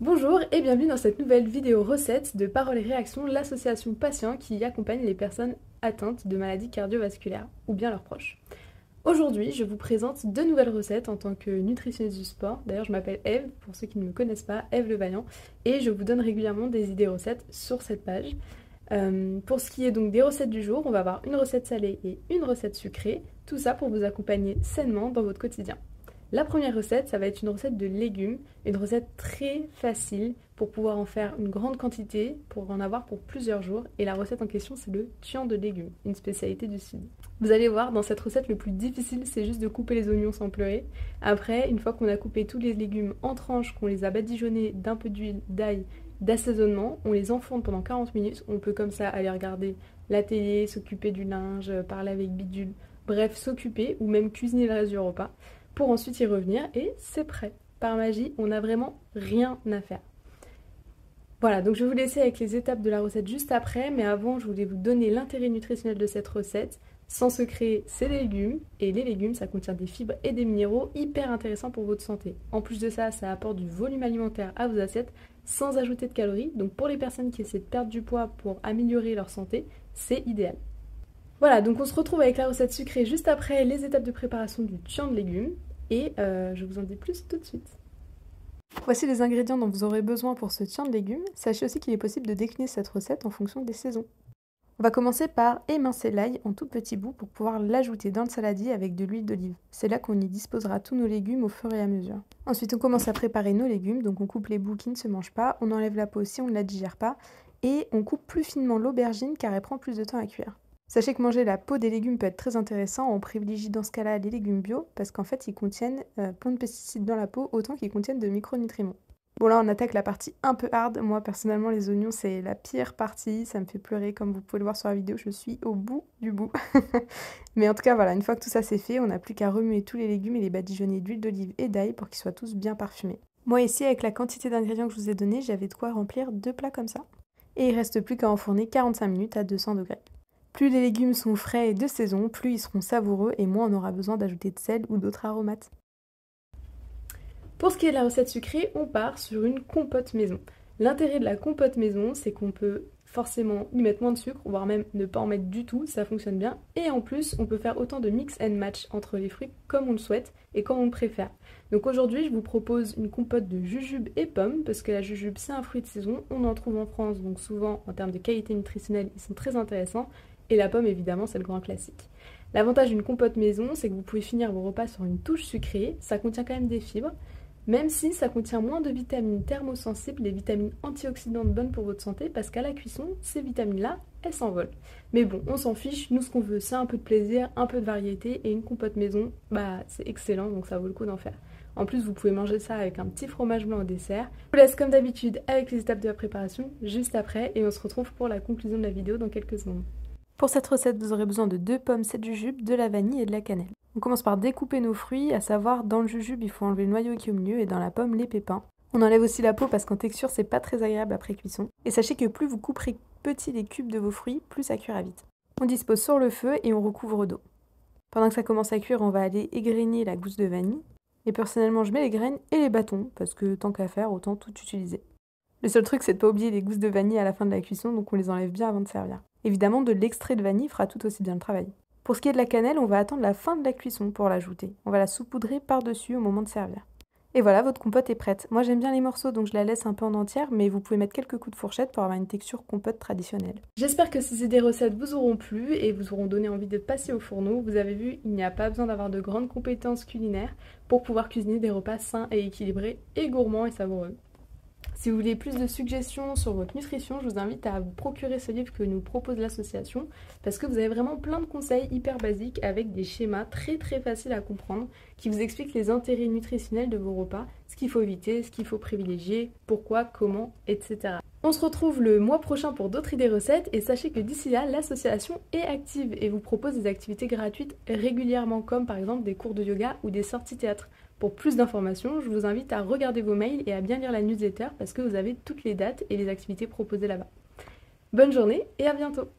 Bonjour et bienvenue dans cette nouvelle vidéo recette de Paroles et Réactions, l'association Patients qui accompagne les personnes atteintes de maladies cardiovasculaires ou bien leurs proches. Aujourd'hui, je vous présente deux nouvelles recettes en tant que nutritionniste du sport. D'ailleurs, je m'appelle Eve, pour ceux qui ne me connaissent pas, Eve Le Vaillant, et je vous donne régulièrement des idées recettes sur cette page. Pour ce qui est donc des recettes du jour, on va avoir une recette salée et une recette sucrée, tout ça pour vous accompagner sainement dans votre quotidien. La première recette, ça va être une recette de légumes, une recette très facile pour pouvoir en faire une grande quantité, pour en avoir pour plusieurs jours. Et la recette en question, c'est le tuan de légumes, une spécialité du Sud. Vous allez voir, dans cette recette, le plus difficile, c'est juste de couper les oignons sans pleurer. Après, une fois qu'on a coupé tous les légumes en tranches, qu'on les a badigeonnés d'un peu d'huile, d'ail, d'assaisonnement, on les enfourne pendant 40 minutes. On peut comme ça aller regarder la télé, s'occuper du linge, parler avec bidule, bref, s'occuper ou même cuisiner le reste du repas, pour ensuite y revenir et c'est prêt. Par magie, on n'a vraiment rien à faire. Voilà, donc je vais vous laisser avec les étapes de la recette juste après, mais avant, je voulais vous donner l'intérêt nutritionnel de cette recette. Sans secret, c'est des légumes, et les légumes, ça contient des fibres et des minéraux hyper intéressants pour votre santé. En plus de ça, ça apporte du volume alimentaire à vos assiettes, sans ajouter de calories, donc pour les personnes qui essaient de perdre du poids pour améliorer leur santé, c'est idéal. Voilà, donc on se retrouve avec la recette sucrée juste après les étapes de préparation du tuan de légumes et je vous en dis plus tout de suite. Voici les ingrédients dont vous aurez besoin pour ce tuan de légumes. Sachez aussi qu'il est possible de décliner cette recette en fonction des saisons. On va commencer par émincer l'ail en tout petits bouts pour pouvoir l'ajouter dans le saladier avec de l'huile d'olive. C'est là qu'on y disposera tous nos légumes au fur et à mesure. Ensuite, on commence à préparer nos légumes, donc on coupe les bouts qui ne se mangent pas, on enlève la peau si on ne la digère pas et on coupe plus finement l'aubergine car elle prend plus de temps à cuire. Sachez que manger la peau des légumes peut être très intéressant, on privilégie dans ce cas-là les légumes bio parce qu'en fait ils contiennent plein de pesticides dans la peau autant qu'ils contiennent de micronutriments. Bon là on attaque la partie un peu hard, moi personnellement les oignons c'est la pire partie, ça me fait pleurer comme vous pouvez le voir sur la vidéo, je suis au bout du bout. Mais en tout cas voilà, une fois que tout ça c'est fait, on n'a plus qu'à remuer tous les légumes et les badigeonner d'huile d'olive et d'ail pour qu'ils soient tous bien parfumés. Moi ici avec la quantité d'ingrédients que je vous ai donné, j'avais de quoi remplir 2 plats comme ça. Et il reste plus qu'à enfourner 45 minutes à 200 degrés. Plus les légumes sont frais et de saison, plus ils seront savoureux et moins on aura besoin d'ajouter de sel ou d'autres aromates. Pour ce qui est de la recette sucrée, on part sur une compote maison. L'intérêt de la compote maison, c'est qu'on peut forcément y mettre moins de sucre, voire même ne pas en mettre du tout, ça fonctionne bien. Et en plus, on peut faire autant de mix and match entre les fruits comme on le souhaite et comme on le préfère. Donc aujourd'hui, je vous propose une compote de jujube et pommes, parce que la jujube, c'est un fruit de saison, on en trouve en France, donc souvent en termes de qualité nutritionnelle, ils sont très intéressants. Et la pomme, évidemment, c'est le grand classique. L'avantage d'une compote maison, c'est que vous pouvez finir vos repas sur une touche sucrée. Ça contient quand même des fibres, même si ça contient moins de vitamines thermosensibles, des vitamines antioxydantes bonnes pour votre santé, parce qu'à la cuisson, ces vitamines-là, elles s'envolent. Mais bon, on s'en fiche, nous ce qu'on veut, c'est un peu de plaisir, un peu de variété, et une compote maison, bah c'est excellent, donc ça vaut le coup d'en faire. En plus, vous pouvez manger ça avec un petit fromage blanc au dessert. Je vous laisse comme d'habitude avec les étapes de la préparation juste après, et on se retrouve pour la conclusion de la vidéo dans quelques secondes. Pour cette recette, vous aurez besoin de 2 pommes, 7 jujubes, de la vanille et de la cannelle. On commence par découper nos fruits, à savoir dans le jujube, il faut enlever le noyau qui est au milieu et dans la pomme, les pépins. On enlève aussi la peau parce qu'en texture, c'est pas très agréable après cuisson. Et sachez que plus vous couperez petits les cubes de vos fruits, plus ça cuira vite. On dispose sur le feu et on recouvre d'eau. Pendant que ça commence à cuire, on va aller égrener la gousse de vanille. Et personnellement, je mets les graines et les bâtons parce que tant qu'à faire, autant tout utiliser. Le seul truc, c'est de pas oublier les gousses de vanille à la fin de la cuisson, donc on les enlève bien avant de servir. Évidemment, de l'extrait de vanille fera tout aussi bien le travail. Pour ce qui est de la cannelle, on va attendre la fin de la cuisson pour l'ajouter. On va la saupoudrer par-dessus au moment de servir. Et voilà, votre compote est prête. Moi j'aime bien les morceaux, donc je la laisse un peu en entière, mais vous pouvez mettre quelques coups de fourchette pour avoir une texture compote traditionnelle. J'espère que ces idées recettes vous auront plu et vous auront donné envie de passer au fourneau. Vous avez vu, il n'y a pas besoin d'avoir de grandes compétences culinaires pour pouvoir cuisiner des repas sains et équilibrés et gourmands et savoureux. Si vous voulez plus de suggestions sur votre nutrition, je vous invite à vous procurer ce livre que nous propose l'association parce que vous avez vraiment plein de conseils hyper basiques avec des schémas très faciles à comprendre qui vous expliquent les intérêts nutritionnels de vos repas, ce qu'il faut éviter, ce qu'il faut privilégier, pourquoi, comment, etc. On se retrouve le mois prochain pour d'autres idées recettes et sachez que d'ici là, l'association est active et vous propose des activités gratuites régulièrement comme par exemple des cours de yoga ou des sorties théâtre. Pour plus d'informations, je vous invite à regarder vos mails et à bien lire la newsletter parce que vous avez toutes les dates et les activités proposées là-bas. Bonne journée et à bientôt!